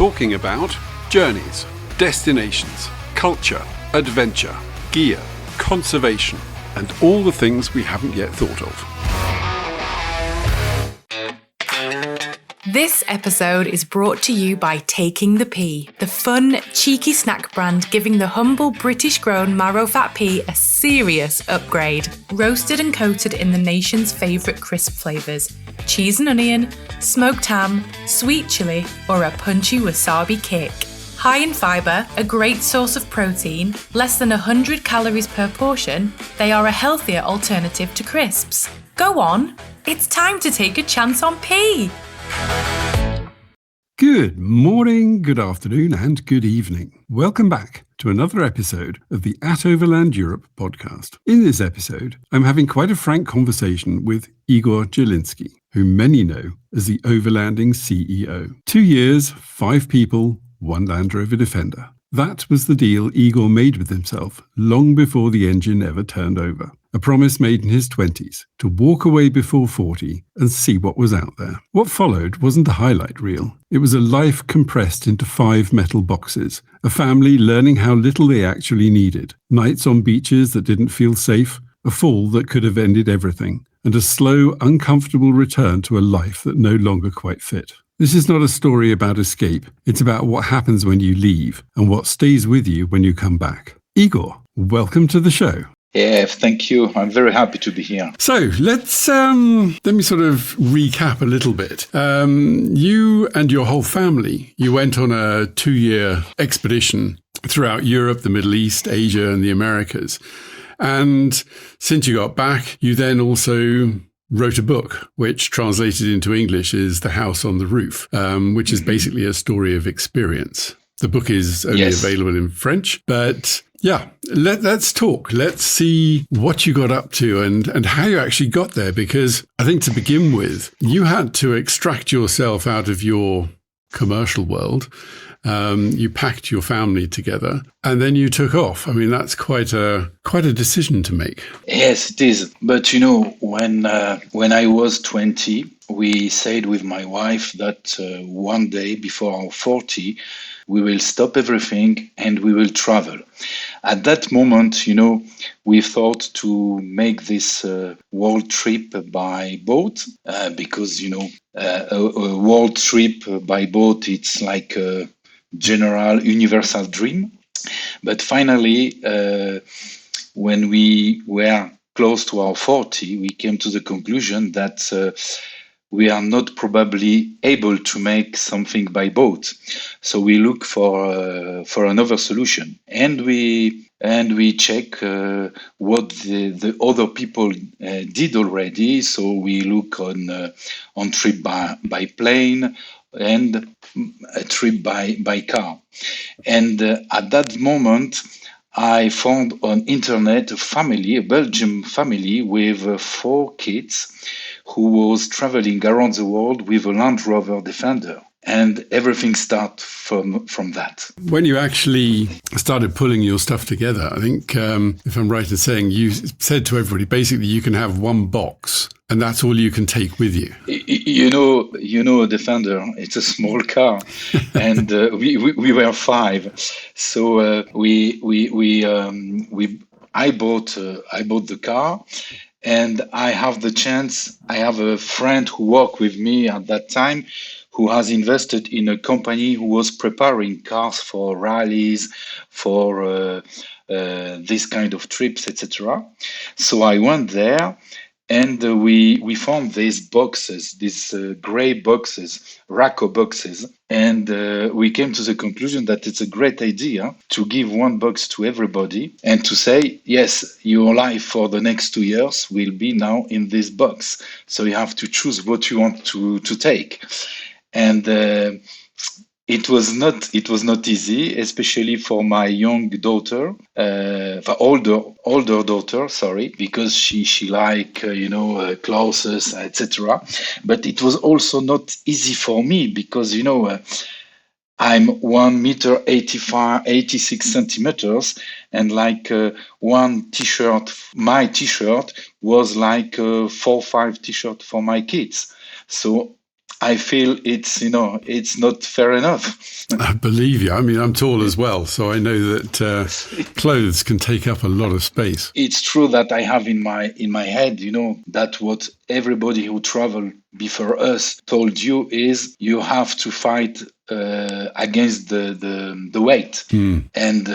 talking about journeys, destinations, culture, adventure, gear, conservation, and all the things we haven't yet thought of. This episode is brought to you by Taking the Pea, the fun, cheeky snack brand giving the humble British-grown marrow fat pea a serious upgrade. Roasted and coated in the nation's favourite crisp flavours: cheese and onion, smoked ham, sweet chilli, or a punchy wasabi kick. High in fibre, a great source of protein, less than 100 calories per portion, they are a healthier alternative to crisps. Go on, it's time to take a chance on pea! Good morning, good afternoon, and good evening. Welcome back to another episode of the At Overland Europe podcast. In this episode, I'm having quite a frank conversation with Igor Jelinski, who many know as the Overlanding CEO. 2 years, 5 people, 1 Land Rover Defender. That was the deal Igor made with himself long before the engine ever turned over. A promise made in his 20s to walk away before 40 and see what was out there. What followed wasn't a highlight reel. It was a life compressed into 5 metal boxes, a family learning how little they actually needed, nights on beaches that didn't feel safe, a fall that could have ended everything, and a slow, uncomfortable return to a life that no longer quite fit. This is not a story about escape. It's about what happens when you leave and what stays with you when you come back. Igor, welcome to the show. Yeah, thank you. I'm very happy to be here. So let's let me sort of recap a little bit. You and your whole family, you went on a 2-year expedition throughout Europe, the Middle East, Asia, and the Americas. And since you got back, you then also wrote a book, which translated into English is The House on the Roof, which is basically a story of experience. The book is only available in French, but yeah, let's talk. Let's see what you got up to and how you actually got there, because I think to begin with, you had to extract yourself out of your commercial world. You packed your family together and then you took off. I mean, that's quite a decision to make. Yes, it is. But you know, when I was 20, we said with my wife that one day before our 40, we will stop everything and we will travel. At that moment, you know, we thought to make this world trip by boat because, you know, a world trip by boat, it's like a general universal dream. But finally, when we were close to our 40, we came to the conclusion that we are not probably able to make something by boat. So we look for another solution, and we check what the other people did already. So we look on trip by plane and a trip by car. And at that moment, I found on internet a Belgian family with 4 kids who was traveling around the world with a Land Rover Defender. And everything started from that. When you actually started pulling your stuff together, I think, if I'm right in saying, you said to everybody, basically, you can have 1 box and that's all you can take with you. You know, a Defender, it's a small car, and we were 5. So I bought the car. And I have a friend who worked with me at that time, who has invested in a company who was preparing cars for rallies, for this kind of trips, etc. So I went there, and we found these boxes, these gray boxes, Racco boxes, and we came to the conclusion that it's a great idea to give 1 box to everybody and to say, yes, your life for the next 2 years will be now in this box. So you have to choose what you want to take. And it was not easy, especially for my young daughter, older daughter, sorry, because she like clothes, etc. But it was also not easy for me because I'm 1 meter 86 centimeters, and like one t-shirt, my t-shirt was like 4 or 5 t-shirts for my kids. So I feel it's not fair enough. I believe you. I mean, I'm tall as well, so I know that clothes can take up a lot of space. It's true that I have in my head, that what everybody who traveled before us told you is you have to fight against the weight. And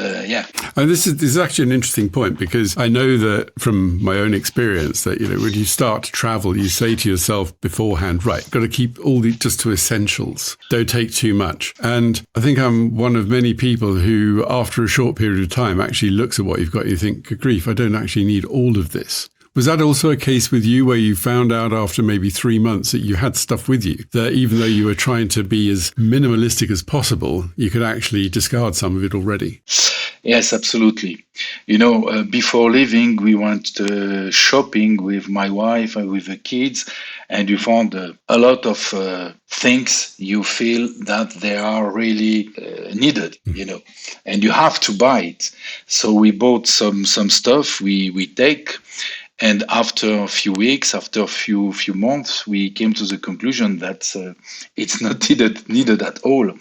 And this is actually an interesting point, because I know that from my own experience that, when you start to travel, you say to yourself beforehand, right, got to keep all just to essentials. Don't take too much. And I think I'm one of many people who, after a short period of time, actually looks at what you've got and you think, good grief, I don't actually need all of this. Was that also a case with you where you found out after maybe 3 months that you had stuff with you, that even though you were trying to be as minimalistic as possible, you could actually discard some of it already? Yes, absolutely. Before leaving, we went shopping with my wife and with the kids, and we found a lot of things you feel that they are really needed, and you have to buy it. So we bought some stuff we take. And after a few weeks, after a few months, we came to the conclusion that it's not needed at all,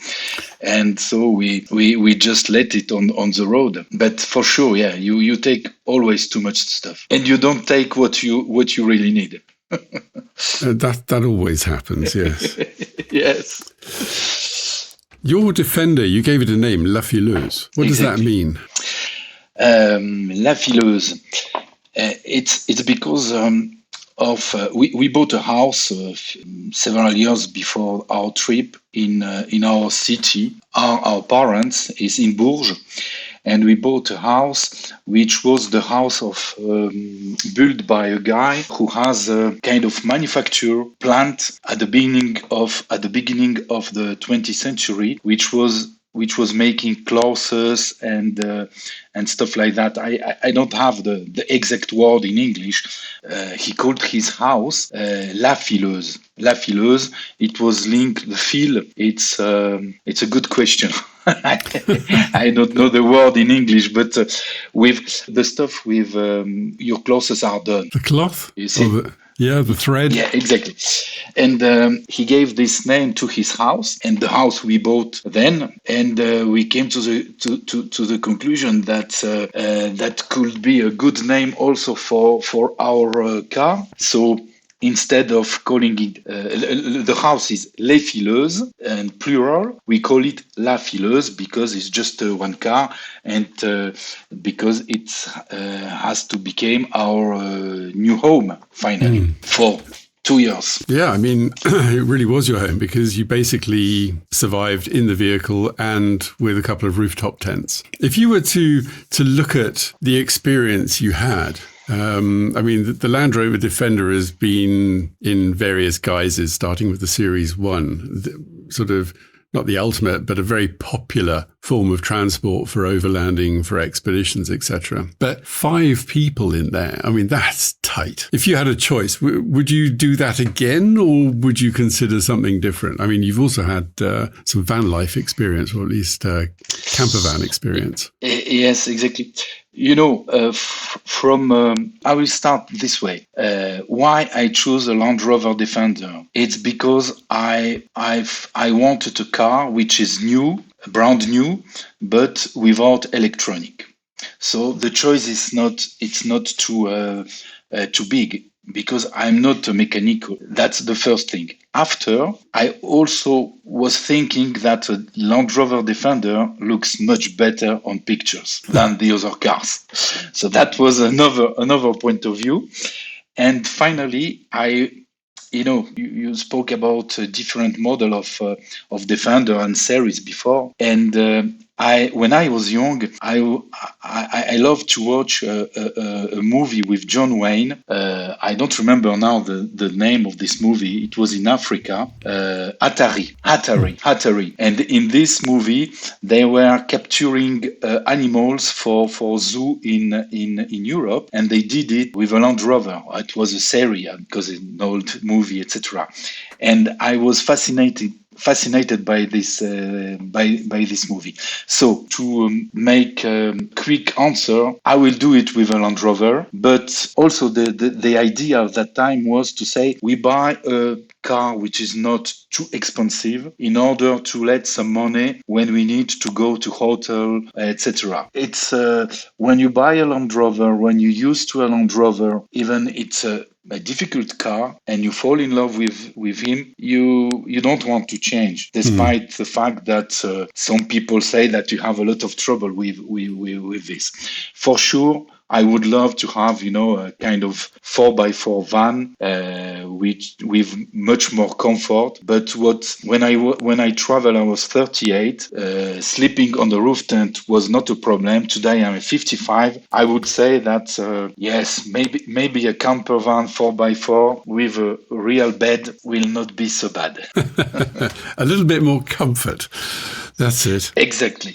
and so we just let it on the road. But for sure, yeah, you take always too much stuff, and you don't take what you really need. That always happens, yes. Yes. Your Defender, you gave it a name, La Fileuse. What does that mean? La Fileuse. It's because we bought a house several years before our trip in our city. Our parents is in Bourges, and we bought a house which was the house of built by a guy who has a kind of manufacture plant at the beginning of the 20th century, which was making clothes and stuff like that. I don't have the exact word in English. He called his house La Fileuse. La Fileuse. It was linked. The fil. It's a good question. I don't know the word in English, but with the stuff with your clothes are done. The cloth. You see? The thread. Yeah, exactly. And he gave this name to his house and the house we bought then. And we came to the conclusion that that could be a good name also for our car. So instead of calling it, the house is Les Fileuses and plural, we call it La Fileuse because it's just one car and because it has to become our new home finally for 2 years. Yeah, I mean, it really was your home because you basically survived in the vehicle and with a couple of rooftop tents. If you were to look at the experience you had, I mean, the Land Rover Defender has been in various guises, starting with the Series 1, sort of not the ultimate, but a very popular form of transport for overlanding, for expeditions, etc. But 5 people in there, I mean, that's tight. If you had a choice, would you do that again or would you consider something different? I mean, you've also had some van life experience, or at least camper van experience. Yes, exactly. I will start this way. Why I chose a Land Rover Defender? It's because I wanted a car which is new, brand new, but without electronic. So the choice is not too big because I'm not a mechanic. That's the first thing. After, I also was thinking that a Land Rover Defender looks much better on pictures than the other cars. So that was another point of view. And finally, you spoke about a different model of Defender and series before, and when I was young, I loved to watch a movie with John Wayne. I don't remember now the name of this movie. It was in Africa. Hatari. And in this movie, they were capturing animals for zoo in Europe, and they did it with a Land Rover. It was a series because it's an old movie, etc. And I was fascinated fascinated by this by this movie. So to make a quick answer, I will do it with a Land Rover, but also the idea of that time was to say we buy a car which is not too expensive in order to let some money when we need to go to hotel, etc. It's when you buy a Land Rover, when you used to a Land Rover, even it's a difficult car and you fall in love with him, you don't want to change, despite the fact that some people say that you have a lot of trouble with this. For sure, I would love to have, a kind of 4x4 van, with much more comfort. But when I travel, I was 38. Sleeping on the roof tent was not a problem. Today I'm 55. I would say that yes, maybe a camper van 4x4 with a real bed will not be so bad. A little bit more comfort. That's it. Exactly.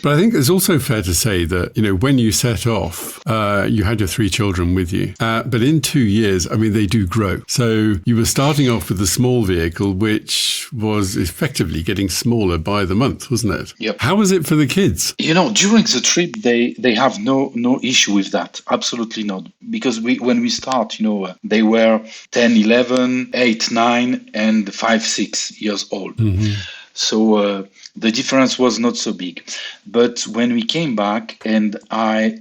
But I think it's also fair to say that, when you set off, you had your 3 children with you. But in 2 years, they do grow. So you were starting off with a small vehicle, which was effectively getting smaller by the month, wasn't it? Yep. How was it for the kids? During the trip, they have no issue with that. Absolutely not. Because when we start, they were 10, 11, 8, 9, and 5, 6 years old. Mm-hmm. So the difference was not so big. But when we came back and I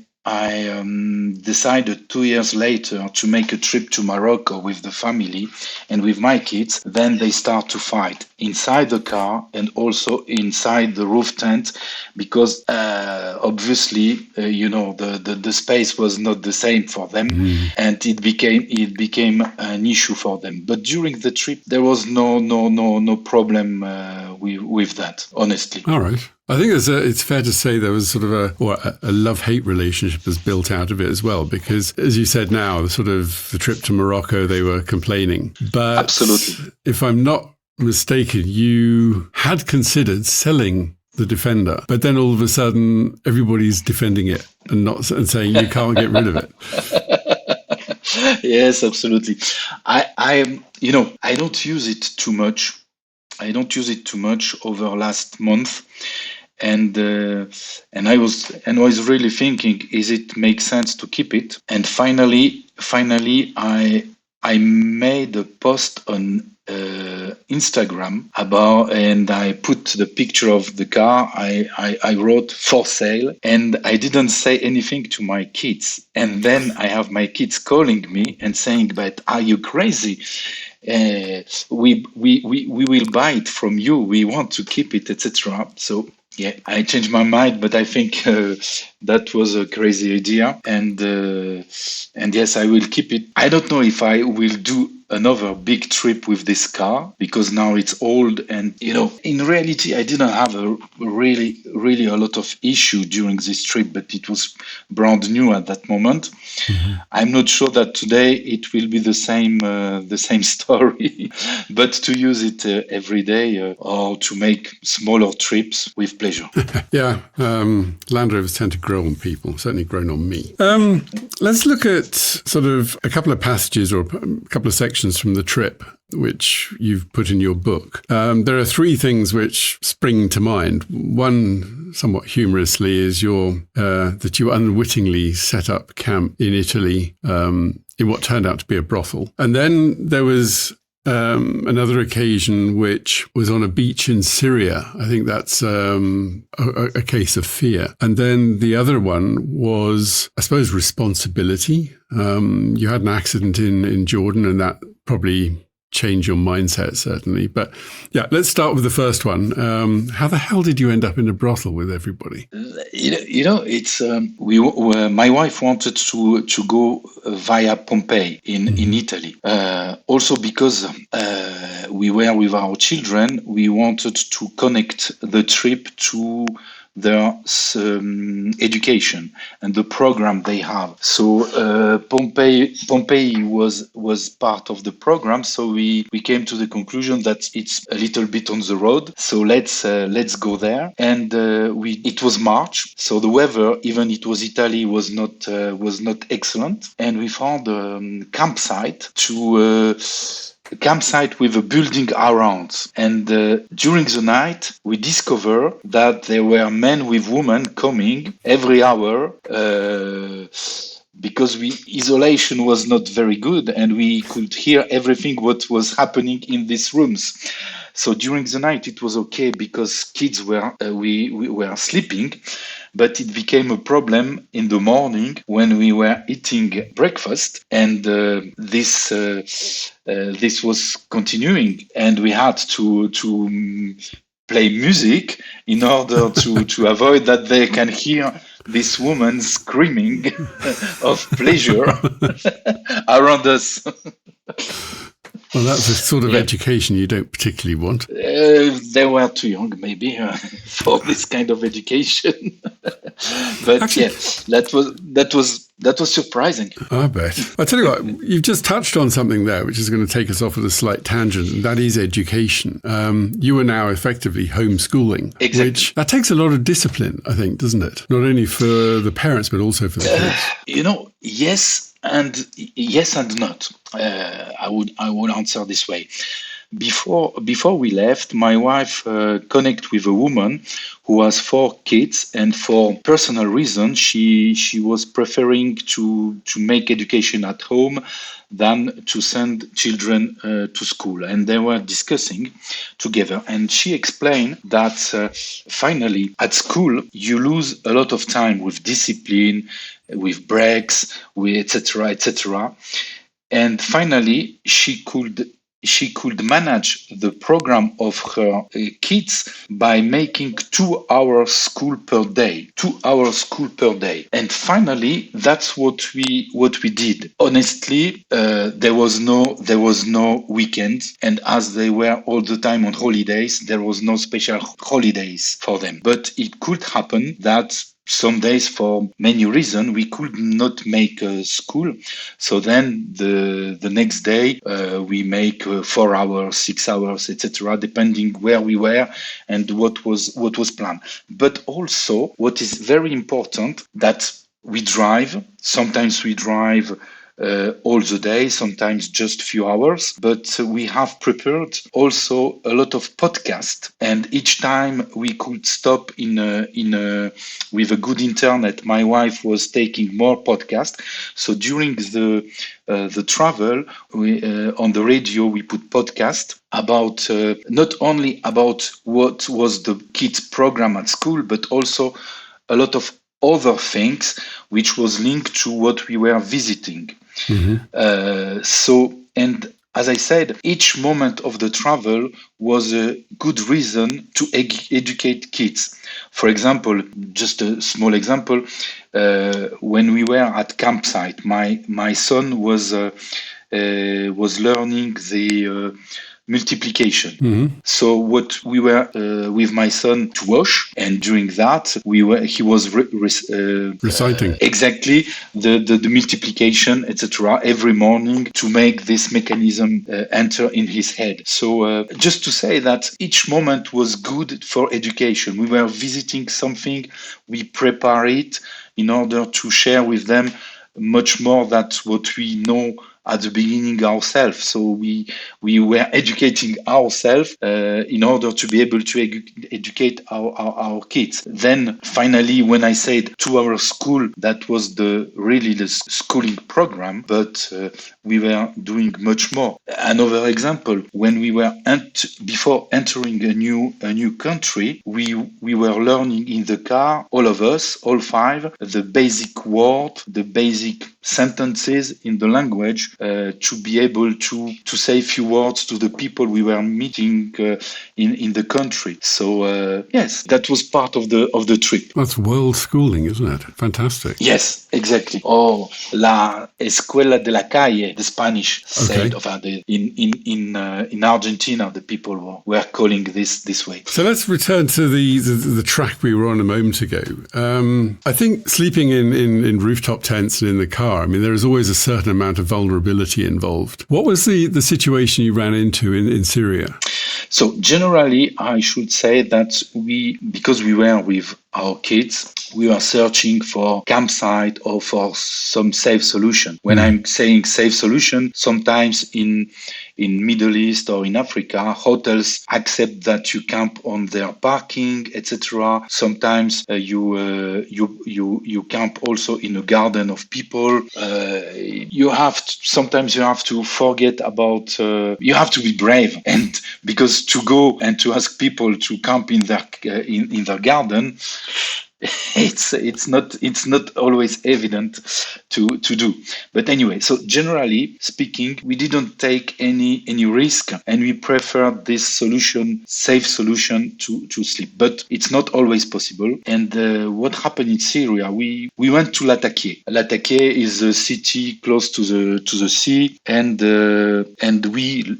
decided 2 years later to make a trip to Morocco with the family and with my kids, then they start to fight inside the car and also inside the roof tent, because obviously, the space was not the same for them, and it became an issue for them. But during the trip, there was no problem with that, honestly. All right. I think it's fair to say there was sort of a love-hate relationship was built out of it as well, because as you said now, the trip to Morocco, they were complaining. But absolutely, if I'm not mistaken, you had considered selling the Defender, but then all of a sudden everybody's defending it and saying you can't get rid of it. Yes, absolutely. I don't use it too much. I don't use it too much over last month. And I was really thinking, is it make sense to keep it? And finally, I made a post on Instagram and I put the picture of the car. I wrote for sale, and I didn't say anything to my kids. And then I have my kids calling me and saying, "But are you crazy? We will buy it from you. We want to keep it, etc." So yeah, I changed my mind, but I think that was a crazy idea, and yes, I will keep it. I don't know if I will do another big trip with this car, because now it's old, and in reality I didn't have a really a lot of issue during this trip, but it was brand new at that moment. Mm-hmm. I'm not sure that today it will be the same story, but to use it every day or to make smaller trips with pleasure. Yeah, Land Rovers tend to grow on people, certainly grown on me. Let's look at sort of a couple of passages or a couple of sections from the trip which you've put in your book. There are 3 things which spring to mind. One, somewhat humorously, is that you unwittingly set up camp in Italy in what turned out to be a brothel. And then there was another occasion which was on a beach in Syria. I think that's a case of fear. And then the other one was, I suppose, responsibility. You had an accident in Jordan, and that probably changed your mindset, certainly. But yeah, let's start with the first one. How the hell did you end up in a brothel with everybody? It's my wife wanted to go via Pompeii in Italy. Also because we were with our children, we wanted to connect the trip to their education and the program they have. So Pompeii was part of the program. So we came to the conclusion that it's a little bit on the road. So let's go there. And it was March, so the weather, even it was Italy, was not excellent. And we found a campsite to campsite with a building around. And during the night, we discover that there were men with women coming every hour. Because isolation was not very good and we could hear everything what was happening in these rooms. So during the night it was okay because kids were we were sleeping, but it became a problem in the morning when we were eating breakfast, and this was continuing, and we had to play music in order to avoid that they can hear this woman screaming of pleasure around us. Well, that's a sort of education you don't particularly want. They were too young, maybe, for this kind of education. But actually, that was surprising. I bet. I tell you what, you've just touched on something there, which is going to take us off at a slight tangent, and that is education. You are now effectively homeschooling, exactly. Which that takes a lot of discipline, I think, doesn't it? Not only for the parents, but also for the kids. Yes and not. I would answer this way. Before we left, my wife connected with a woman who has 4 kids, and for personal reasons, she was preferring to make education at home than to send children to school. And they were discussing together, and she explained that finally at school you lose a lot of time with discipline, with breaks, with etc. And finally she could manage the program of her kids by making 2 hours school per day. And finally, that's what we did. Honestly, there was no weekend, and as they were all the time on holidays, there was no special holidays for them. But it could happen that some days, for many reasons, we could not make school. So then the next day we make 4 hours, 6 hours, etc., depending where we were and what was planned. But also, what is very important, that we drive. Sometimes we drive all the day, sometimes just few hours, but we have prepared also a lot of podcasts, and each time we could stop with a good internet. My wife was taking more podcasts, so during the travel, we on the radio we put podcast about not only about what was the kids program at school, but also a lot of other things which was linked to what we were visiting. Mm-hmm. And as I said, each moment of the travel was a good reason to educate kids. For example, just a small example, when we were at campsite, my son was learning the multiplication. Mm-hmm. So what we were with my son to wash, and during that he was reciting exactly the multiplication, etc., every morning to make this mechanism enter in his head. So just to say that each moment was good for education. We were visiting something, we prepare it in order to share with them much more than what we know at the beginning ourselves. So we were educating ourselves in order to be able to educate our kids. Then finally, when I said 2 hour school, that was really the schooling program, but we were doing much more. Another example, when we were before entering a new country, we were learning in the car, all of us, all 5, the basic word, the basic sentences in the language, to be able to say a few words to the people we were meeting in the country. So yes, that was part of the trip. That's world schooling, isn't it? Fantastic. Yes, exactly. Or la escuela de la calle, the Spanish said. In Argentina, the people were calling this way. So let's return to the track we were on a moment ago. I think sleeping in rooftop tents and in the car, I mean, there is always a certain amount of vulnerability involved. What was the situation you ran into in Syria? So generally, I should say that because we were with our kids, we were searching for campsite or for some safe solution. When I'm saying safe solution, sometimes in Middle East or in Africa, hotels accept that you camp on their parking, etc. Sometimes you camp also in a garden of people. Sometimes you have to forget about. You have to be brave, and because to go and to ask people to camp in their garden, it's not always evident to do. But anyway, so generally speaking, we didn't take any risk, and we preferred this safe solution to sleep. But it's not always possible. And what happened in Syria? We went to Latakia. Latakia is a city close to the sea, and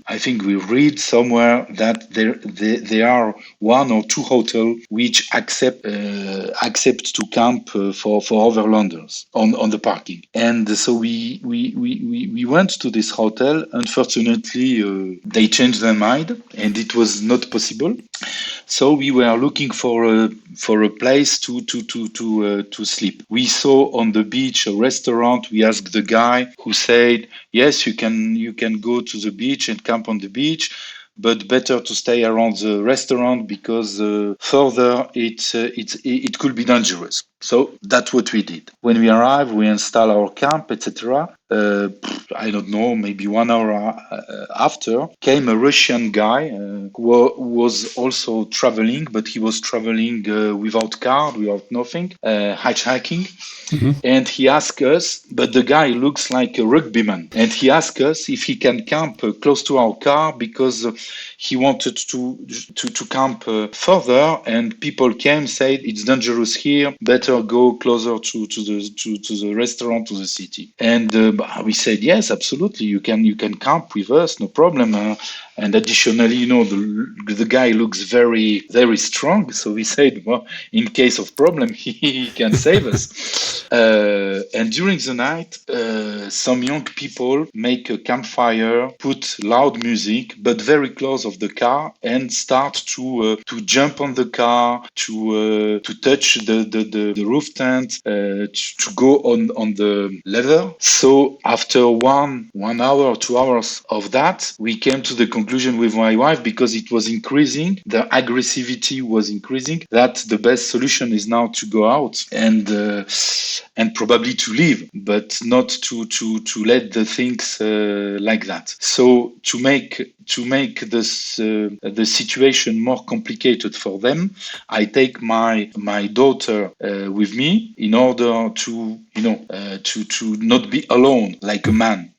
I think we read somewhere that there are one or two hotels which accept to camp for overlanders on the parking. And so we went to this hotel. Unfortunately, they changed their mind, and it was not possible. So we were looking for a place to sleep. We saw on the beach a restaurant. We asked the guy, who said, "Yes, you can go to the beach and camp on the beach, but better to stay around the restaurant because further it could be dangerous." So that's what we did. When we arrived, we installed our camp, etc. I don't know, maybe 1 hour after, came a Russian guy who was also traveling, but he was traveling without car, without nothing, hitchhiking. And he asked us, but the guy looks like a rugbyman, and he asked us if he can camp close to our car because he wanted to camp further, and people came, said it's dangerous here, better go closer to the restaurant, to the city. And we said yes, absolutely, you can camp with us, no problem. And additionally, the guy looks very, very strong. So we said, well, in case of problem, he can save us. And during the night, some young people make a campfire, put loud music, but very close of the car, and start to jump on the car, to touch the roof tent, to go on the leather. So after one hour or 2 hours of that, we came to the conclusion with my wife, because it was increasing, the aggressivity was increasing, that the best solution is now to go out and probably to leave, but not to let the things like that. So to make this the situation more complicated for them, I take my daughter with me in order to not be alone like a man.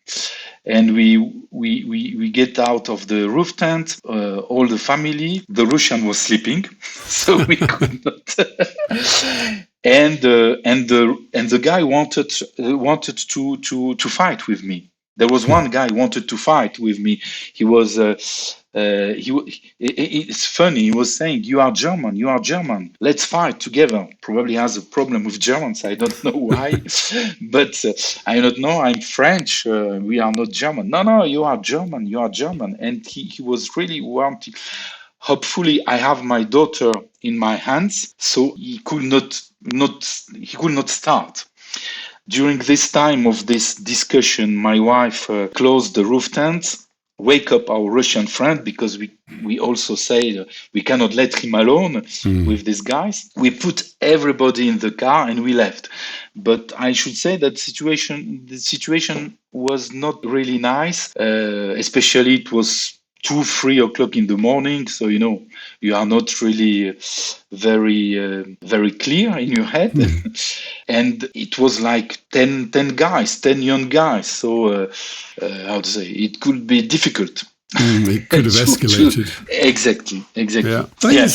And we get out of the roof tent, all the family. The Russian was sleeping, so we could not. And the guy wanted to fight with me. There was one guy wanted to fight with me. He was. It's funny. He was saying, "You are German. Let's fight together." Probably has a problem with Germans. I don't know why, but I don't know. I'm French. We are not German. No, you are German. And he was really wanting. Hopefully, I have my daughter in my hands, so he could not start. During this time of this discussion, my wife closed the roof tent, wake up our Russian friend, because we also say we cannot let him alone with these guys. We put everybody in the car and we left. But I should say that the situation was not really nice, especially it was 2-3 o'clock in the morning, so you are not really very very clear in your head. And it was like 10 young guys, so how to say, it could be difficult. It could have escalated. Exactly. Yeah.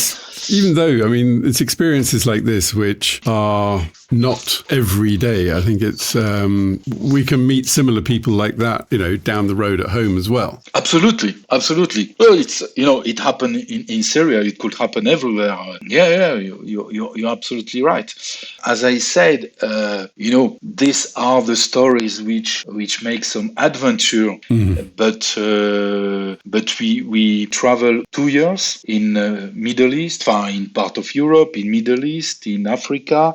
Even though, it's experiences like this which are not every day. I think it's we can meet similar people like that, down the road at home as well. Absolutely. Well, it's it happened in Syria. It could happen everywhere. Yeah, you're absolutely right. as I said, these are the stories which make some adventure. But we travel 2 years in Middle East, in part of Europe, in Middle East, in Africa,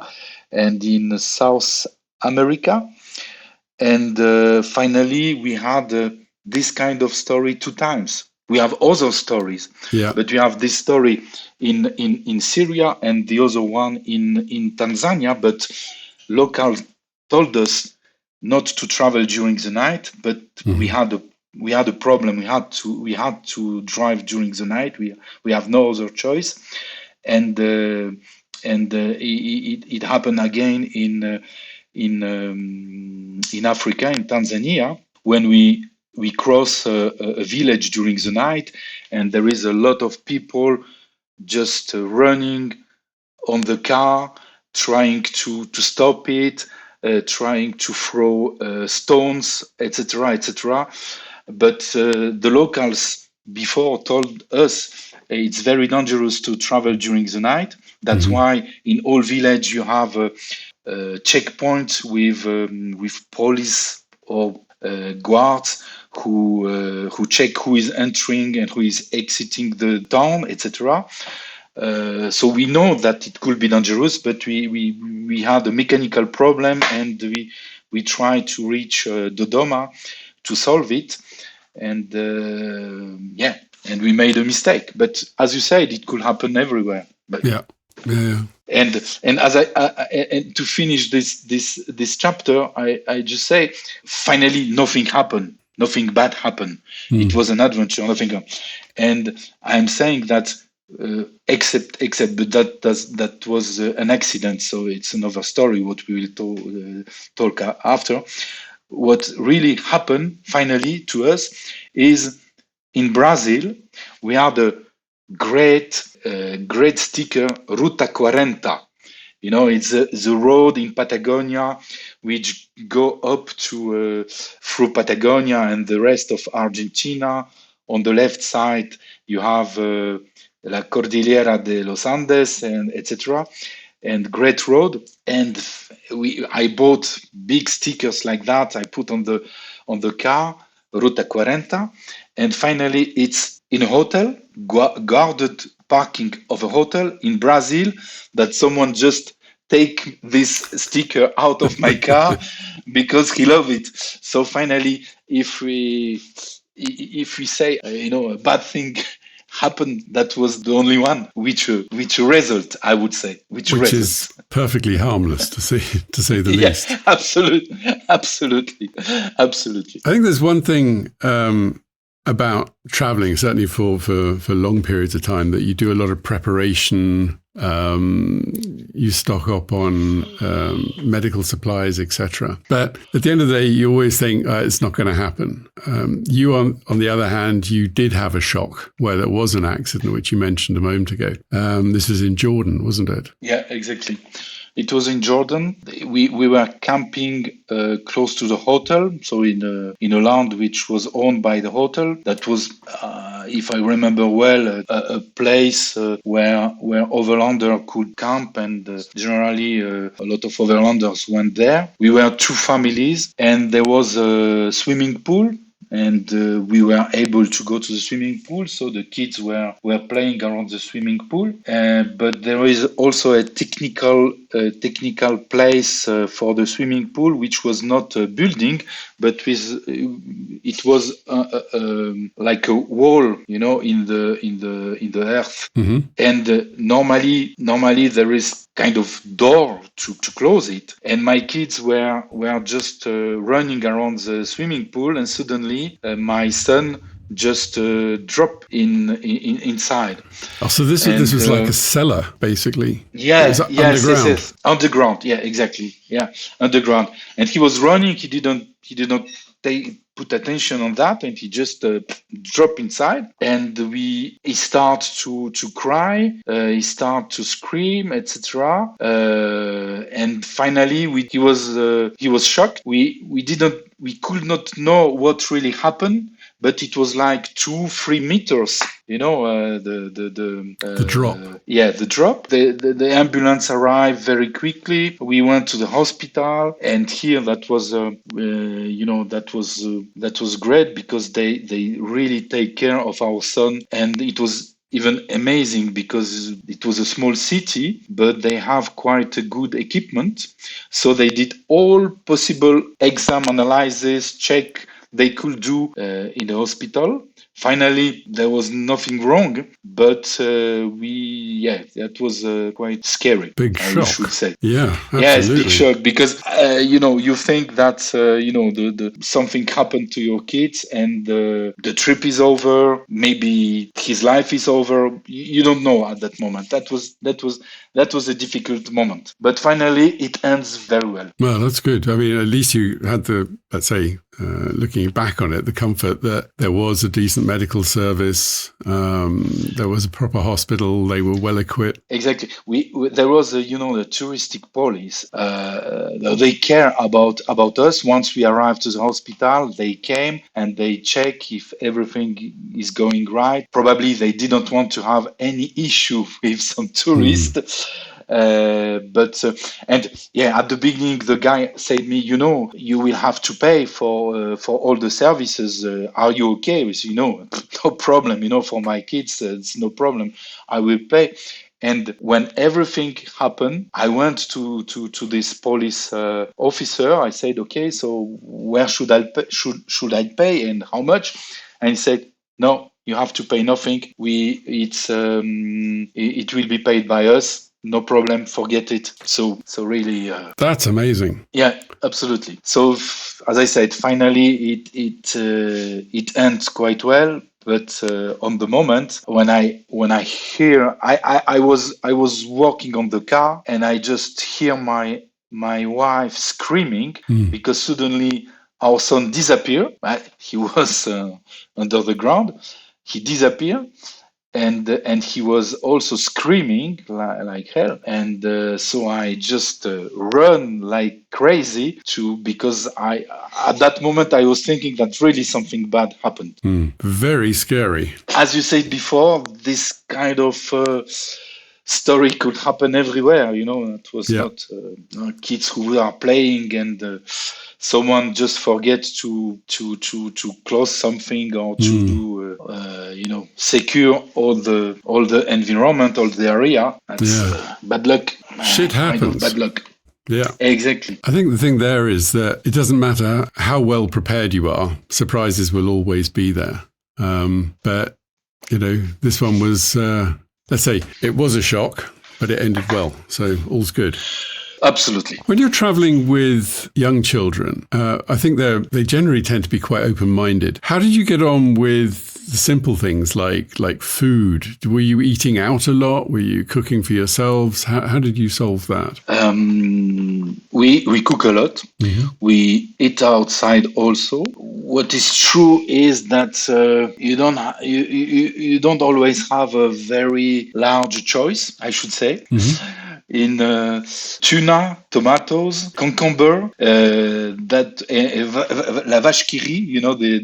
and in South America. And finally, we had this kind of story 2 times. We have other stories, but we have this story in Syria and the other one in Tanzania. But locals told us not to travel during the night, but we had a problem. We had to drive during the night. We have no other choice, and it happened again in Africa, in Tanzania, when we cross a village during the night, and there is a lot of people just running on the car, trying to stop it, trying to throw stones, etc., etc. But the locals before told us it's very dangerous to travel during the night. That's why in all village you have checkpoints with police or guards who check who is entering and who is exiting the town, etc. So we know that it could be dangerous, but we had a mechanical problem, and we tried to reach Dodoma to solve it, and and we made a mistake. But as you said, it could happen everywhere. But yeah. And as and to finish this chapter, I just say, finally nothing happened, nothing bad happened. It was an adventure, nothing. And I'm saying that except, but that was an accident. So it's another story. What we will talk after. What really happened finally to us is in Brazil. We had a great sticker, Ruta 40. It's the road in Patagonia which go up to through Patagonia and the rest of Argentina. On the left side, you have La Cordillera de los Andes, and etc. And great road. And I bought big stickers like that. I put on the car, Ruta 40. And finally, it's in a hotel, guarded parking of a hotel in Brazil, that someone just take this sticker out of my car because he loved it. So finally, if we say a bad thing happened, that was the only one which result, I would say, which is perfectly harmless to say the least. Absolutely. I think there's one thing about traveling, certainly for long periods of time, that you do a lot of preparation. You stock up on medical supplies, etc. But at the end of the day, you always think it's not going to happen. You, on the other hand, you did have a shock where there was an accident, which you mentioned a moment ago. This was in Jordan, wasn't it? Yeah, exactly. It was in Jordan. We were camping close to the hotel, so in a land which was owned by the hotel. That was, if I remember well, a place where overlanders could camp, and generally a lot of overlanders went there. We were 2 families, and there was a swimming pool. And we were able to go to the swimming pool, so the kids were playing around the swimming pool. But there is also a technical place for the swimming pool, which was not a building, but it was like a wall, in the earth. And normally there is kind of door to close it. And my kids were just running around the swimming pool, and suddenly my son just dropped inside. Oh, so this was like a cellar, basically. Yes, underground. Yes. Underground. Yeah, exactly. Yeah, underground. And he was running. He did not put attention on that, and he just dropped inside. And he started to cry. He started to scream, etc. And finally, he was shocked. We didn't we could not know what really happened, but it was like 2-3 meters, The drop. The drop. The ambulance arrived very quickly. We went to the hospital, and here that was that was great, because they really take care of our son, and it was even amazing because it was a small city, but they have quite a good equipment. So they did all possible exam analysis, check they could do in the hospital. Finally, there was nothing wrong, but that was quite scary. Big shock. I should say. Yeah, absolutely. Yeah, it's big shock, because you think that the something happened to your kids, and the trip is over. Maybe his life is over. You don't know at that moment. That was a difficult moment, but finally it ends very well. Well, that's good. I mean, at least you had the, let's say, looking back on it, the comfort that there was a decent medical service, there was a proper hospital, they were well equipped. Exactly. There was the touristic police. They care about us. Once we arrived to the hospital, they came and they check if everything is going right. Probably they didn't want to have any issue with some tourists. At the beginning, the guy said me, you will have to pay for all the services. Are you okay with, no problem, for my kids, it's no problem. I will pay. And when everything happened, I went to this police officer. I said, okay, so where should I pay, should I pay, and how much? And he said, no, you have to pay nothing. It will be paid by us. No problem, forget it. So really, that's amazing. Yeah, absolutely. So as I said, finally it ends quite well. But on the moment when I hear, I was walking on the car, and I just hear my wife screaming because suddenly our son disappeared. He was under the ground. He disappeared. And he was also screaming like hell, and so I just run like crazy because at that moment I was thinking that really something bad happened. Very scary. As you said before, this kind of story could happen everywhere. It was not kids who are playing and someone just forget to close something or to do secure all the environment, all the area. That's bad luck. Shit happens. Bad luck. Yeah, exactly. I think the thing there is that it doesn't matter how well prepared you are, surprises will always be there. But this one was, let's say, it was a shock, but it ended well. So all's good. Absolutely. When you're traveling with young children, I think they generally tend to be quite open-minded. How did you get on with the simple things like food? Were you eating out a lot? Were you cooking for yourselves? How did you solve that? We cook a lot. Mm-hmm. We eat outside also. What is true is that you don't always have a very large choice, I should say. Mm-hmm. In tuna, tomatoes, cucumber, la vache qui rit,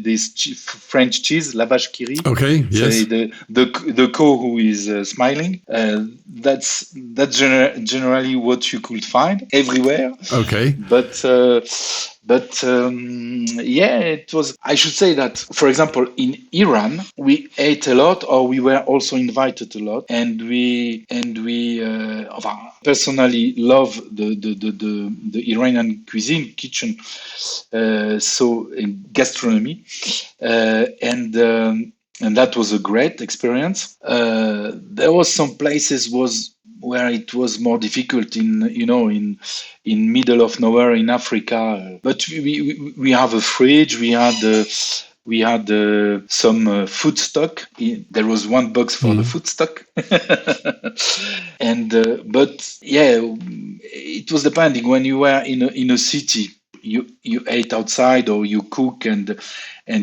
this French cheese, la vache qui rit. Okay, yes. So the cow who is smiling. That's generally what you could find everywhere. Okay. But it was, I should say that, for example, in Iran, we ate a lot, or we were also invited a lot, and we personally love the Iranian cuisine, kitchen, so in gastronomy, and that was a great experience. There was some places where it was more difficult in middle of nowhere in Africa. But we have a fridge. We had some food stock. There was one box for the food stock, and it was depending. When you were in a city, you ate outside or you cook, and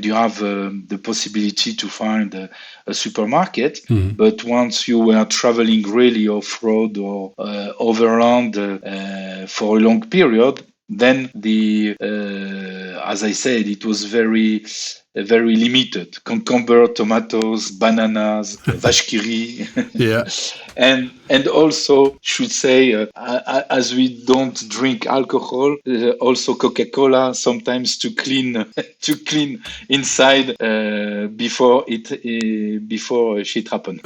you have the possibility to find a supermarket. Mm-hmm. But once you were traveling really off-road or overland for a long period, then as I said, it was very limited. Cucumber, tomatoes, bananas, vache qui rit. Yeah. And also should say, as we don't drink alcohol, also Coca-Cola sometimes to clean to clean inside before shit happen.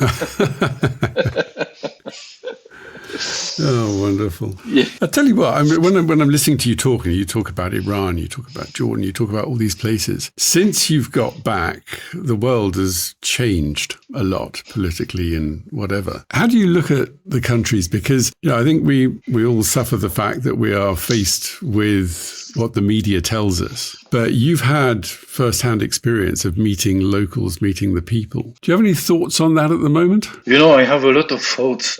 Oh, wonderful. Yeah. I tell you what, when I'm listening to you talking, you talk about Iran, you talk about Jordan, you talk about all these places. Since you've got back, the world has changed a lot politically and whatever. How do you look at the countries? Because, I think we all suffer the fact that we are faced with what the media tells us. But you've had first-hand experience of meeting locals, meeting the people. Do you have any thoughts on that at the moment? I have a lot of thoughts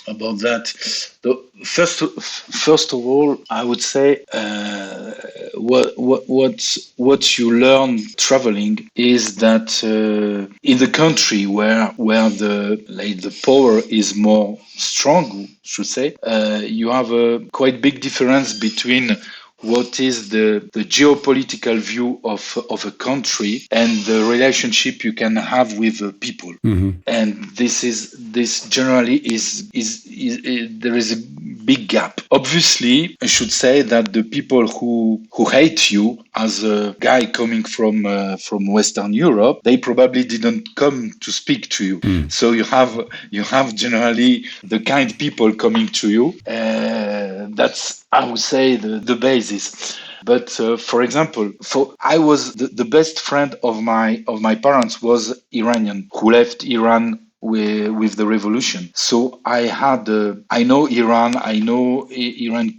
about that. First of all, I would say what you learn traveling is that in the country where the power is more strong, should say, you have a quite big difference between what is the geopolitical view of a country and the relationship you can have with the people. Mm-hmm. And this generally is there is a big gap. Obviously, I should say that the people who hate you as a guy coming from Western Europe, they probably didn't come to speak to you. Mm. So you have generally the kind people coming to you. That's, I would say, the basis. But for example, I was the best friend of my parents was Iranian, who left Iran with the revolution. So I know Iran, I know Iran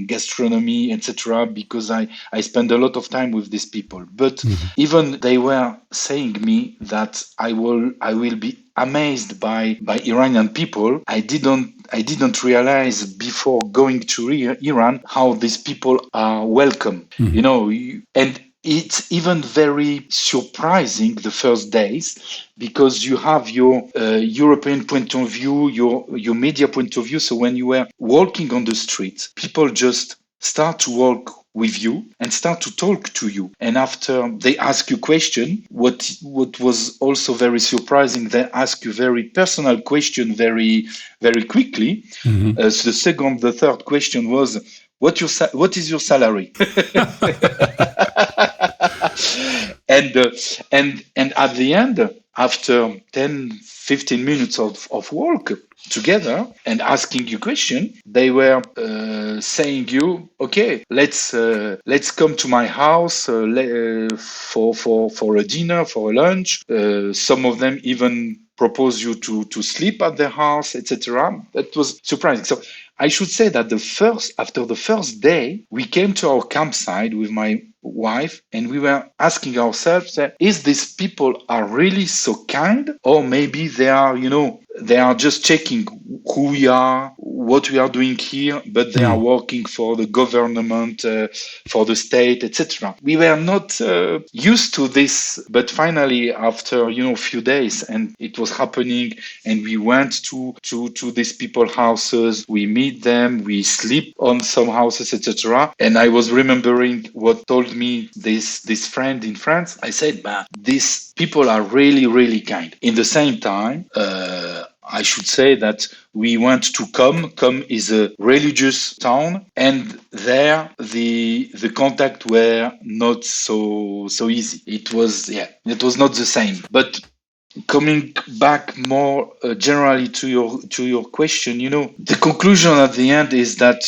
gastronomy, etc. because I spend a lot of time with these people. But even they were saying me that I will be amazed by Iranian people. I didn't realize before going to Iran how these people are welcome. And it's even very surprising the first days because you have your European point of view, your media point of view. So when you were walking on the street, people just start to walk with you and start to talk to you. And after they ask you question, what was also very surprising, they ask you very personal question very, very quickly. Mm-hmm. So the second, the third question was, what is your salary? And at the end, after 10, 15 minutes of work together and asking you question, they were saying you, okay, let's come to my house for a dinner, for a lunch. Some of them even propose you to sleep at their house, etc. That was surprising. So I should say that after the first day, we came to our campsite with my wife and we were asking ourselves, is these people are really so kind, or maybe they are just checking who we are, what we are doing here, but they are working for the government, for the state, etc. We were not used to this, but finally after a few days and it was happening and we went to these people's houses, we meet them, we sleep on some houses, etc. And I was remembering what told me this friend in France. I said, these people are really, really kind. In the same time, I should say that we went to Qom. Qom is a religious town, and there the contact were not so easy. It was not the same. But coming back more generally to your question, the conclusion at the end is that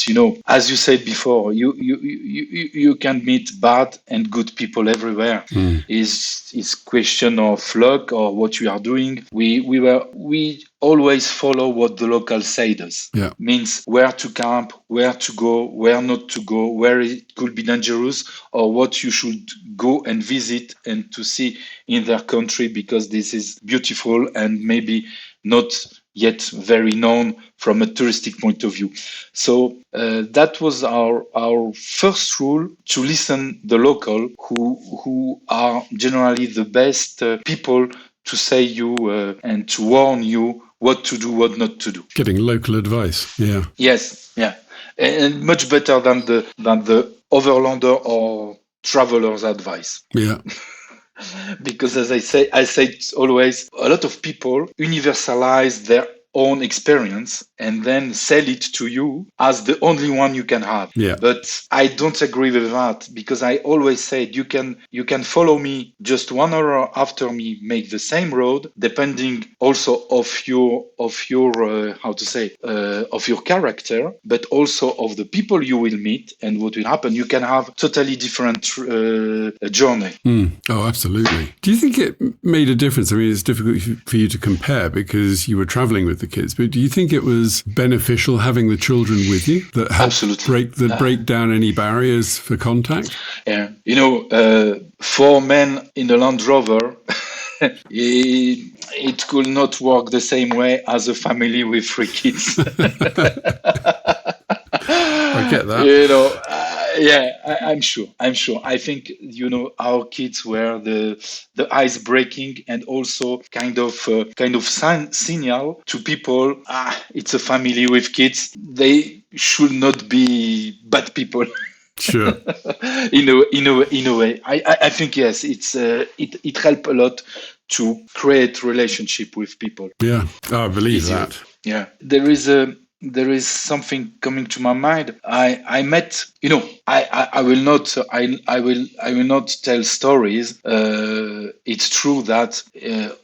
as you said before, you can meet bad and good people everywhere. Is question of luck or what you are doing. We always follow what the locals say us. Yeah. Means where to camp, where to go, where not to go, where it could be dangerous, or what you should go and visit and to see in their country, because this is beautiful and maybe not yet very known from a touristic point of view. So that was our first rule, to listen the local who are generally the best people to say you and to warn you what to do, what not to do. Getting local advice, yeah. Yes, yeah, and much better than the Overlander or traveler's advice. Yeah. Because as I say always, a lot of people universalize their own experience and then sell it to you as the only one you can have. Yeah. But I don't agree with that, because I always said you can follow me just 1 hour after me, make the same road, depending also of your of your character, but also of the people you will meet and what will happen. You can have totally different journey. Oh, absolutely. Do you think it made a difference? I mean, it's difficult for you to compare because you were traveling with the kids, but do you think it was beneficial having the children with you that helped break down any barriers for contact? Yeah. For men in the Land Rover, it could not work the same way as a family with 3 kids. I get that. I'm sure. I think, our kids were the ice breaking, and also kind of signal to people. It's a family with kids. They should not be bad people. Sure. in a way, I think yes. It helped a lot to create relationship with people. Yeah, I believe that. Yeah, there is something coming to my mind. I met, I will not tell stories. It's true that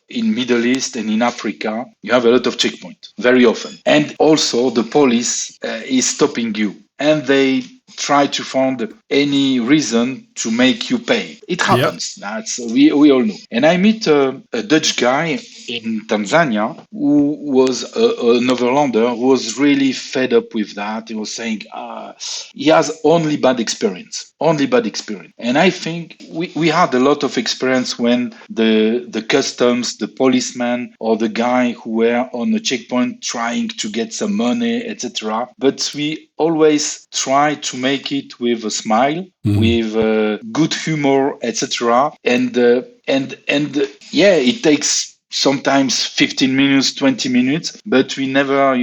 in Middle East and in Africa, you have a lot of checkpoints very often, and also the police is stopping you, and they try to find any reason to make you pay. It happens. Yep. That's we all know. And I meet a Dutch guy in Tanzania who was an overlander who was really fed up with that. He was saying he has only bad experience. And I think we had a lot of experience when the customs, the policeman, or the guy who were on the checkpoint trying to get some money, etc. But we always try to make it with a smile, with good humor, etc. And it takes sometimes 15 minutes, 20 minutes, but we never,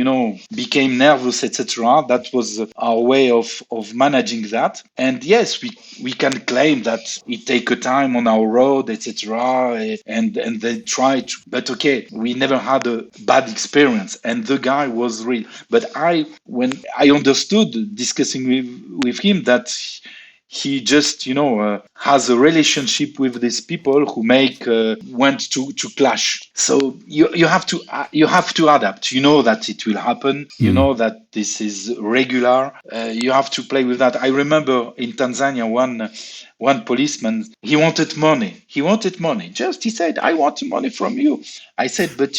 became nervous, etc. That was our way of managing that. And yes, we can claim that it take a time on our road, etc. And they try to, but okay, we never had a bad experience. And the guy was real. But when I understood discussing with him that he just, has a relationship with these people who went to clash. So you have to adapt. You know that it will happen. You know that this is regular. You have to play with that. I remember in Tanzania one policeman, he wanted money. He said, I want money from you. I said, but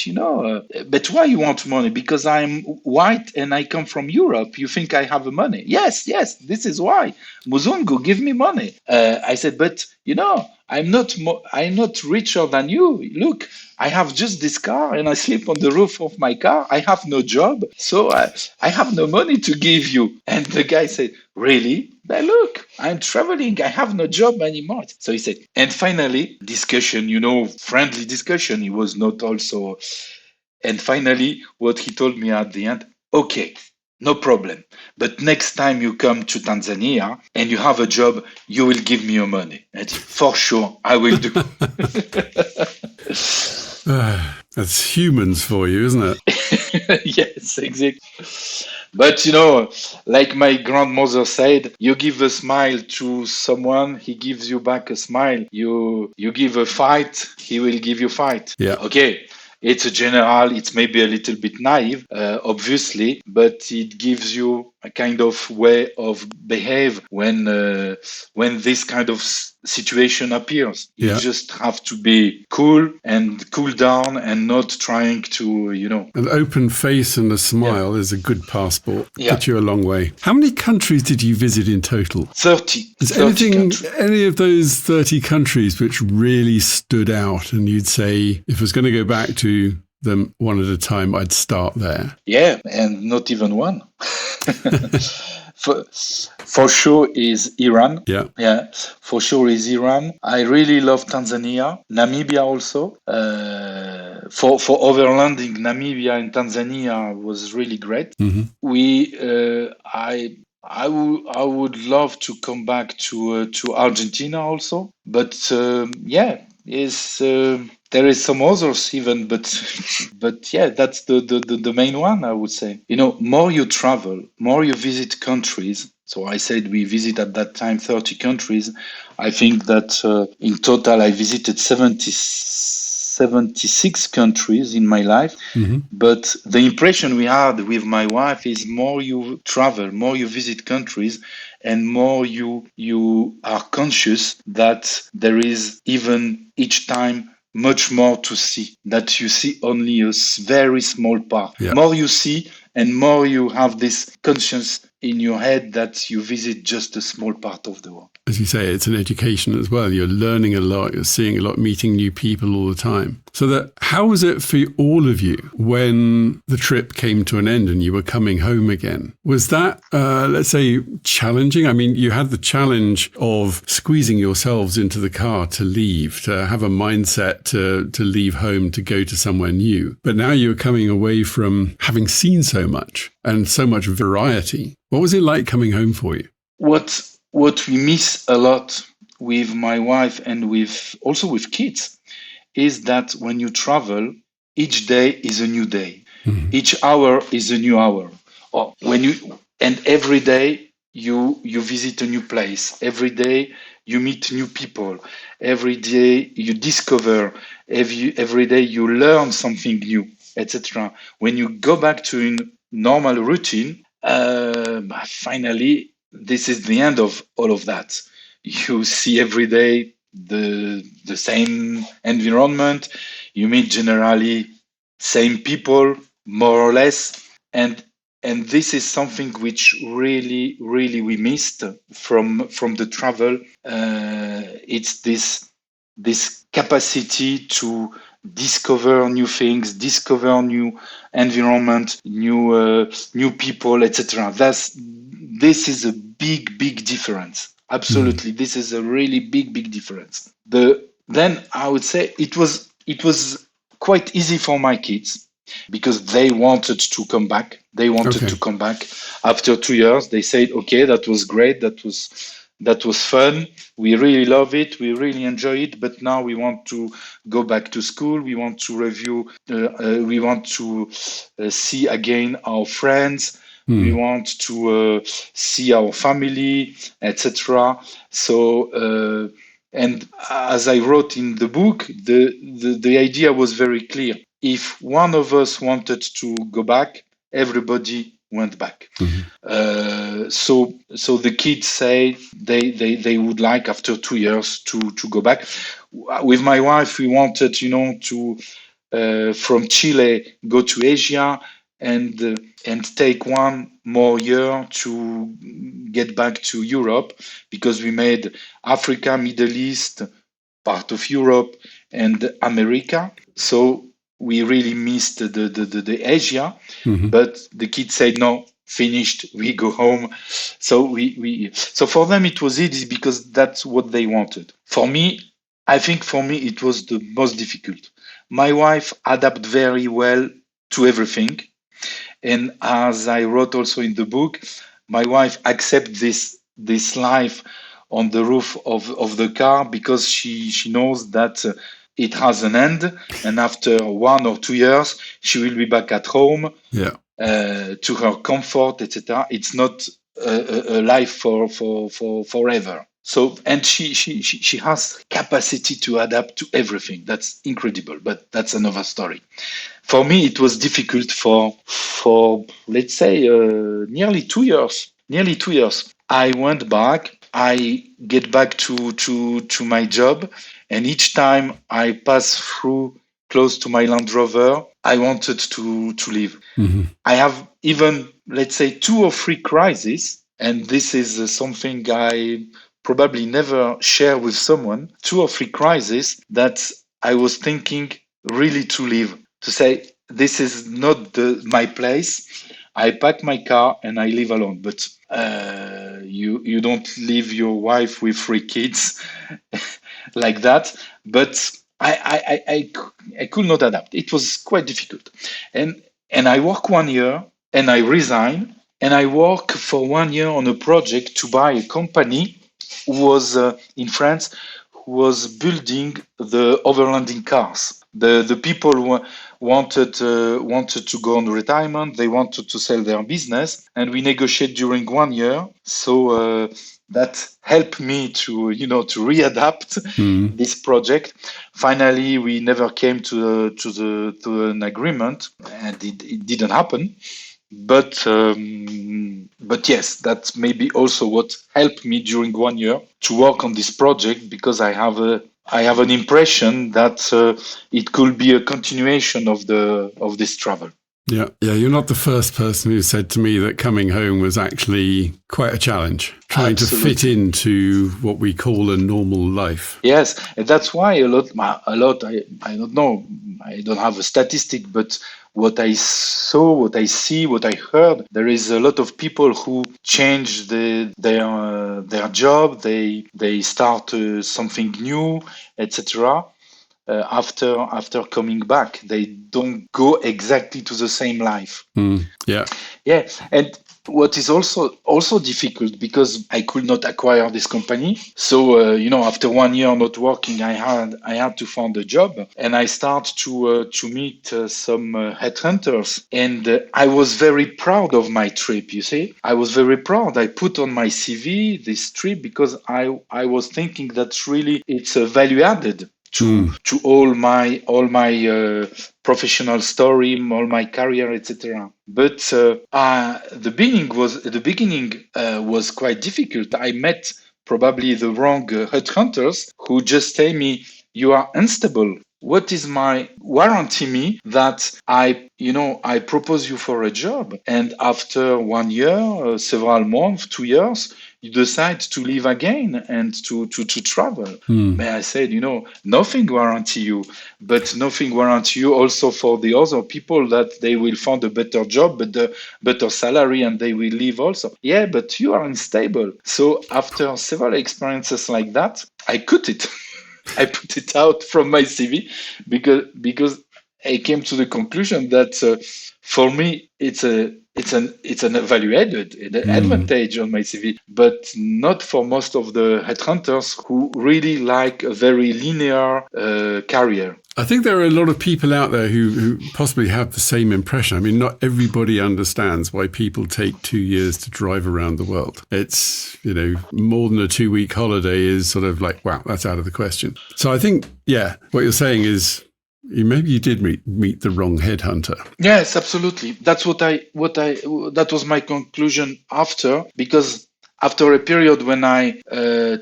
why you want money? Because I'm white and I come from Europe. You think I have money? Yes, this is why. Muzungu, give me money. I said, but I'm not richer than you. Look, I have just this car and I sleep on the roof of my car. I have no job, so I have no money to give you. And the guy said, really? But look, I'm traveling. I have no job anymore. So he said, and finally, discussion, friendly discussion. He was not also. And finally, what he told me at the end, okay, no problem. But next time you come to Tanzania and you have a job, you will give me your money. And for sure, I will do. That's humans for you, isn't it? Yes, exactly. But, like my grandmother said, you give a smile to someone, he gives you back a smile. You give a fight, he will give you fight. Yeah. Okay. It's a general, it's maybe a little bit naive, obviously, but it gives you a kind of way of behave when this kind of situation appears. You just have to be cool and cool down and not trying to, An open face and a smile is a good passport. Get you a long way. How many countries did you visit in total? 30. Is any of those 30 countries which really stood out and you'd say, if I was going to go back to them one at a time, I'd start there? Yeah, and not even one. For sure is Iran. Yeah, for sure is Iran. I really love Tanzania, Namibia also. For overlanding, Namibia and Tanzania was really great. Mm-hmm. I would love to come back to Argentina also, but is there is some others even, but but yeah, that's the main one, I would say. More you travel, more you visit countries. So I said we visit at that time 30 countries. I think that in total I visited 76 countries in my life. Mm-hmm. But the impression we had with my wife is more you travel, more you visit countries, and more you are conscious that there is even each time much more to see, that you see only a very small part. Yeah. More you see, and more you have this conscience in your head that you visit just a small part of the world. As you say, it's an education as well. You're learning a lot, you're seeing a lot, meeting new people all the time. So how was it for all of you when the trip came to an end and you were coming home again? Was that, let's say, challenging? I mean, you had the challenge of squeezing yourselves into the car to leave, to have a mindset to leave home, to go to somewhere new. But now you're coming away from having seen so much and so much variety. What was it like coming home for you? What we miss a lot with my wife and also with kids is that when you travel, each day is a new day. Mm-hmm. Each hour is a new hour. Or and every day you visit a new place. Every day you meet new people. Every day you discover. Every day you learn something new, etc. When you go back to a normal routine, finally, this is the end of all of that. You see every day the same environment. You meet generally same people, more or less, and this is something which really we missed from the travel. It's this capacity to discover new things, discover new environment, new people, etc. This is a big difference. Absolutely, this is a really big difference. Then I would say it was quite easy for my kids because they wanted to come back. They wanted to come back after 2 years. They said, "Okay, that was great. That was fun. We really love it. We really enjoy it. But now we want to go back to school. We want to review. We want to see again our friends. We want to see our family, etc." So, and as I wrote in the book, the idea was very clear. If one of us wanted to go back, everybody went back. So the kids say they would like after 2 years to go back. With my wife, we wanted, to from Chile go to Asia and take 1 more year to get back to Europe because we made Africa, Middle East, part of Europe, and America. So we really missed the Asia, but the kids said no, finished, we go home. So so for them it was easy because that's what they wanted. I think for me it was the most difficult. My wife adapted very well to everything, and as I wrote also in the book, my wife accepts this life on the roof of the car because she knows that it has an end, and after 1 or 2 years she will be back at home, to her comfort, etc. It's not a life for forever. So, and she has capacity to adapt to everything. That's incredible, but that's another story. For me, it was difficult for let's say nearly 2 years. Nearly 2 years. I went back. I get back to my job, and each time I pass through close to my Land Rover, I wanted to leave. I have even, let's say, 2 or 3 crises, and this is something I probably never share with someone. 2 or 3 crises that I was thinking really to leave, to say, this is not my place. I pack my car and I leave alone. But you don't leave your wife with 3 kids like that. But I could not adapt. It was quite difficult. And I work 1 year and I resign. And I worked for 1 year on a project to buy a company who was in France, who was building the overlanding cars. The people wanted to go on retirement. They wanted to sell their business, and we negotiated during 1 year. So that helped me to to readapt this project. Finally, we never came to an agreement, and it didn't happen. But yes, that's maybe also what helped me during 1 year to work on this project, because I have an impression that it could be a continuation of this travel. Yeah, you're not the first person who said to me that coming home was actually quite a challenge, trying Absolutely. to fit into what we call a normal life. Yes, and that's why a lot. I don't know. I don't have a statistic, but what I saw, what I see, what I heard, there is a lot of people who change their job. They start something new, etc. After coming back, they don't go exactly to the same life. Yeah. And what is also difficult, because I could not acquire this company. So after 1 year not working, I had to find a job, and I start to meet some headhunters, and I was very proud of my trip. You see, I was very proud. I put on my CV this trip because I was thinking that really it's a value added to all my professional story, all my career, etc. But the beginning was quite difficult. I met probably the wrong headhunters who just tell me, you are unstable. What is my warranty me that I propose you for a job, and after 1 year, several months, 2 years, you decide to leave again and to travel. I said, nothing guarantee you, but nothing guarantee you also for the other people that they will find a better job, but the better salary, and they will leave also. Yeah, but you are unstable. So after several experiences like that, I cut it. I put it out from my CV because I came to the conclusion that for me it's an evaluated advantage on my CV, but not for most of the headhunters who really like a very linear career. I think there are a lot of people out there who possibly have the same impression. I mean, not everybody understands why people take 2 years to drive around the world. It's, more than a 2-week holiday is sort of like, wow, that's out of the question. So I think, what you're saying is maybe you did meet the wrong headhunter. Yes, absolutely. That's that was my conclusion after, because after a period when I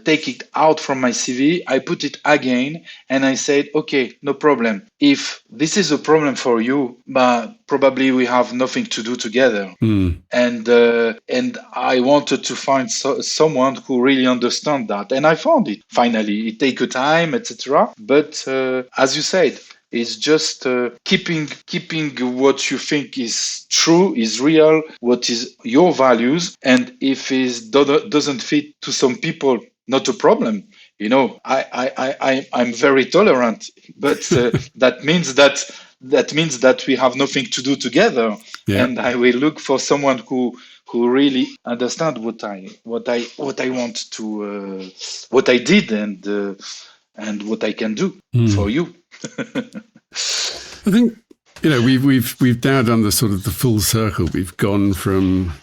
take it out from my CV, I put it again, and I said, okay, no problem. If this is a problem for you, but probably we have nothing to do together. And I wanted to find someone who really understands that, and I found it. Finally, it takes time, etc. But as you said, it's just keeping what you think is true, is real, what is your values, and if it doesn't fit to some people, not a problem. I'm very tolerant, but that means that we have nothing to do together, and I will look for someone who really understand what I want to what I did, and what I can do for you. I think we've now done the sort of the full circle. We've gone from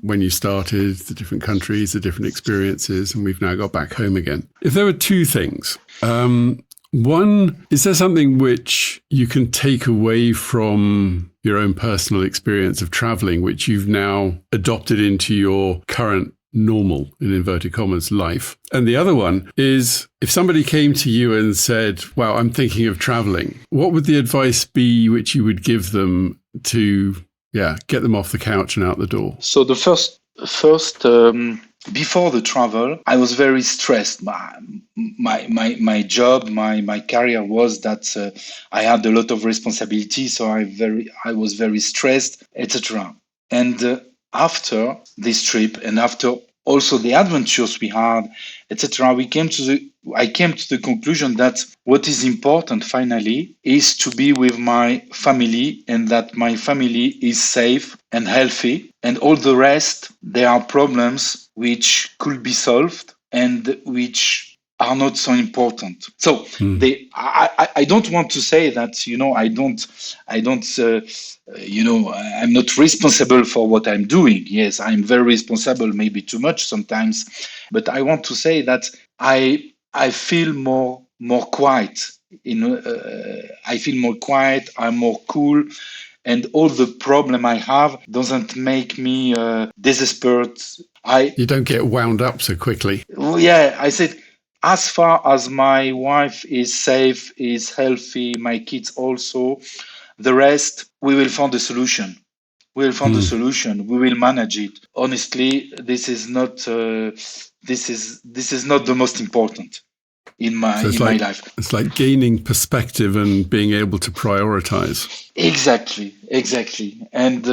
when you started, the different countries, the different experiences, and we've now got back home again. If there were two things, one, is there something which you can take away from your own personal experience of traveling, which you've now adopted into your current normal, in inverted commas, life? And the other one is, if somebody came to you and said, wow, I'm thinking of traveling, what would the advice be which you would give them to get them off the couch and out the door? So the first before the travel, I was very stressed. My job, my career was that I had a lot of responsibility, so I was very stressed, etc. And after this trip, and after also the adventures we had, etc. I came to the conclusion that what is important finally is to be with my family, and that my family is safe and healthy, and all the rest, there are problems which could be solved and which are not so important. So I don't want to say that, I'm not responsible for what I'm doing. Yes, I'm very responsible, maybe too much sometimes, but I want to say that I feel more quiet. I feel more quiet. I'm more cool, and all the problem I have doesn't make me desperate. You don't get wound up so quickly. Yeah, I said, as far as my wife is safe, is healthy, my kids also, the rest, we will find a solution. We will find a solution. We will manage it. Honestly, this is not the most important in my life. It's like gaining perspective and being able to prioritize. Exactly, and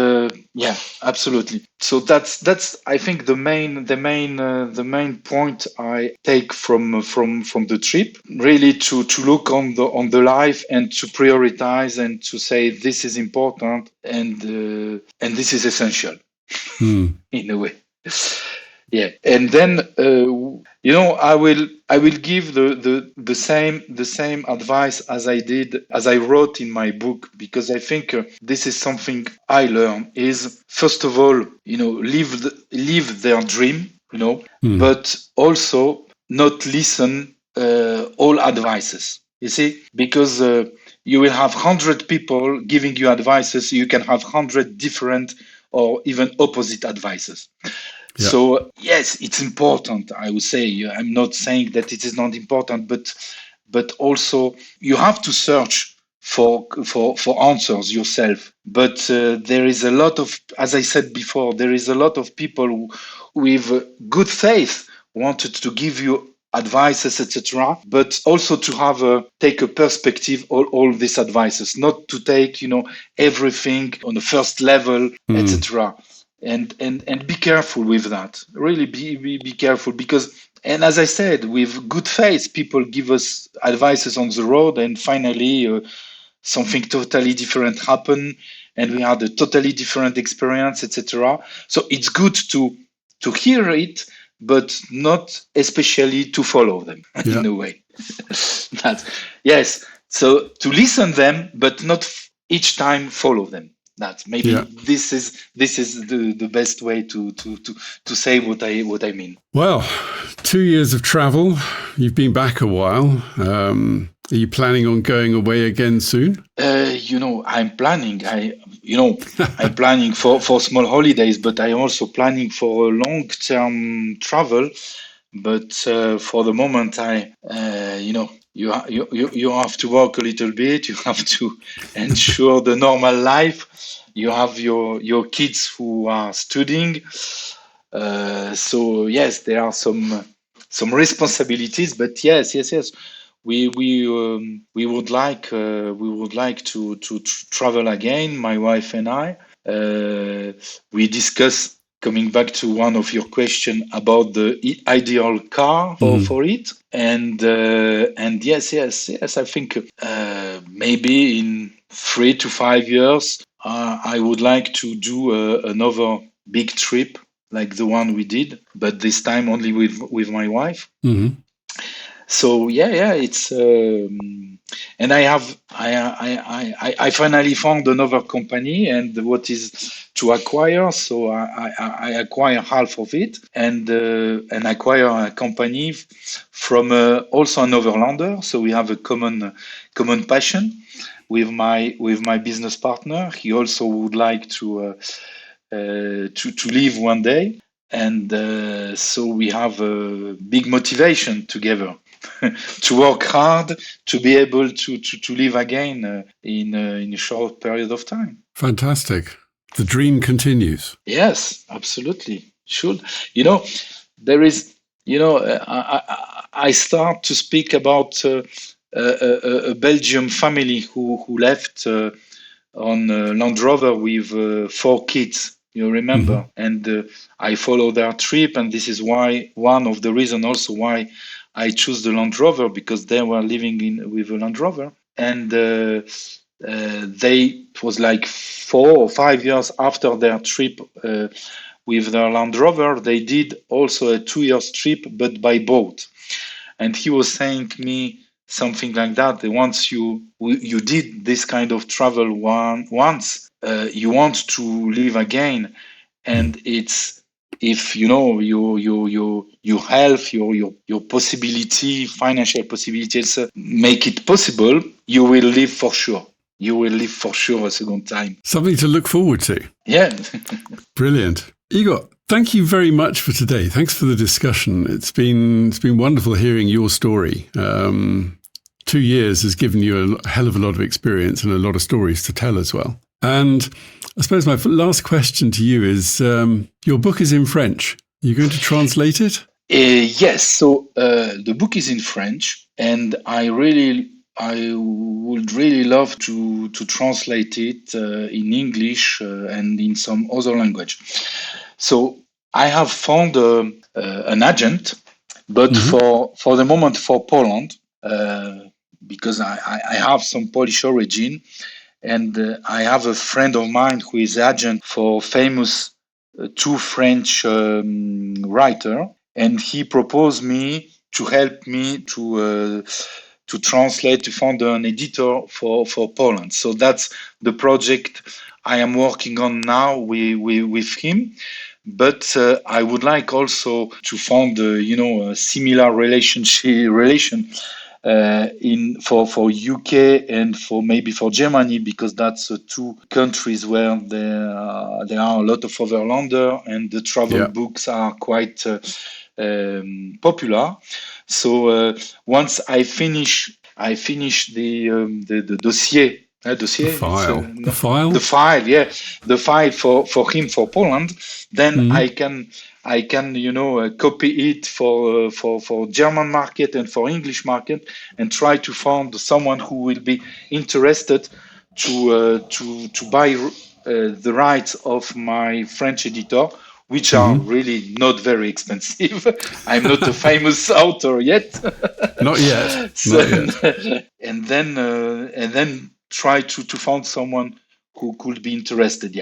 yeah, absolutely. So that's I think the main point I take from the trip, really to look on the life and to prioritize and to say this is important and this is essential in a way. Yeah, and then I will give the same advice as I wrote in my book, because I think this is something I learned, is first of all, live their dream, but also not listen all advices. You see, because you will have 100 people giving you advices, you can have 100 different or even opposite advices. Yeah. So yes, it's important. I would say, I'm not saying that it is not important, but also you have to search for answers yourself. But there is a lot of, as I said before, there is a lot of people who, with good faith, wanted to give you advices, etc., but also to take a perspective all these advices, not to take everything on the first level, etc. And be careful with that. Really be careful, because, and as I said, with good faith, people give us advices on the road, and finally something totally different happened, and we had a totally different experience, etc. So it's good to hear it, but not especially to follow them in a way. Yes. So to listen them, but not each time follow them. That maybe this is the best way to say what I mean. Well, 2 years of travel. You've been back a while. Are you planning on going away again soon? I'm planning. I'm planning for small holidays, but I'm also planning for a long-term travel. But for the moment, you have to work a little bit. You have to ensure the normal life. You have your kids who are studying. So yes, there are some responsibilities. But yes. We would like to travel again. My wife and I. We discuss. Coming back to one of your questions about the ideal car for it, and yes, I think maybe in 3 to 5 years, I would like to do another big trip like the one we did, but this time only with my wife. Mm-hmm. So it's and I finally found another company, and what is to acquire. So I acquire half of it, and acquire a company from also an overlander. So we have a common passion with my business partner. He also would like to live one day, and so we have a big motivation together. To work hard, to be able to live again in a short period of time. Fantastic. The dream continues. Yes, absolutely. Should. There is, I start to speak about a Belgian family who left on Land Rover with 4 kids. You remember? And I follow their trip, and this is why one of the reasons also why I choose the Land Rover, because they were living with a Land Rover, and it was like 4 or 5 years after their trip with their Land Rover, they did also a 2 year trip, but by boat. And he was saying to me something like that once you did this kind of travel once, you want to live again, and it's if you know your health, your possibility, financial possibilities make it possible, you will live for sure. You will live for sure a second time. Something to look forward to. Yeah. Brilliant. Igor, thank you very much for today. Thanks for the discussion. It's been wonderful hearing your story. 2 years has given you a hell of a lot of experience and a lot of stories to tell as well. And I suppose my last question to you is, your book is in French. Are you going to translate it? Yes. So the book is in French, and I would really love to translate it in English and in some other language. So I have found an agent, but for the moment for Poland, because I have some Polish origin, and I have a friend of mine who is agent for famous 2 French writer, and he proposed me to help me to translate, to find an editor for Poland. So that's the project I am working on now with him. But I would like also to find a similar relation for UK and for Germany, because that's 2 countries where there are a lot of overlander, and the travel books are quite popular. So once I finish the dossier. The file for him for Poland. Then I can copy it for German market and for English market, and try to find someone who will be interested to buy the rights of my French editor, which are really not very expensive. I'm not a famous author yet. Not yet. And then try to find someone who could be interested.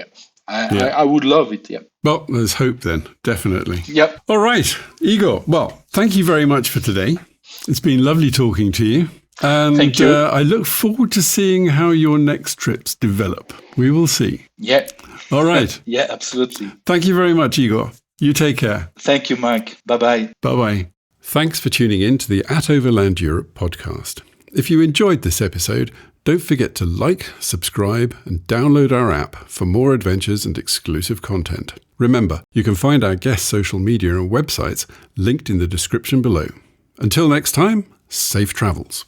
I would love it. Well, there's hope then, definitely. Yep. All right, Igor. Well, thank you very much for today. It's been lovely talking to you. And thank you. I look forward to seeing how your next trips develop. We will see. Yeah. All right. Yeah, absolutely. Thank you very much, Igor. You take care. Thank you, Mike. Bye-bye. Bye-bye. Thanks for tuning in to the At Overland Europe podcast. If you enjoyed this episode, don't forget to like, subscribe, and download our app for more adventures and exclusive content. Remember, you can find our guest social media and websites linked in the description below. Until next time, safe travels.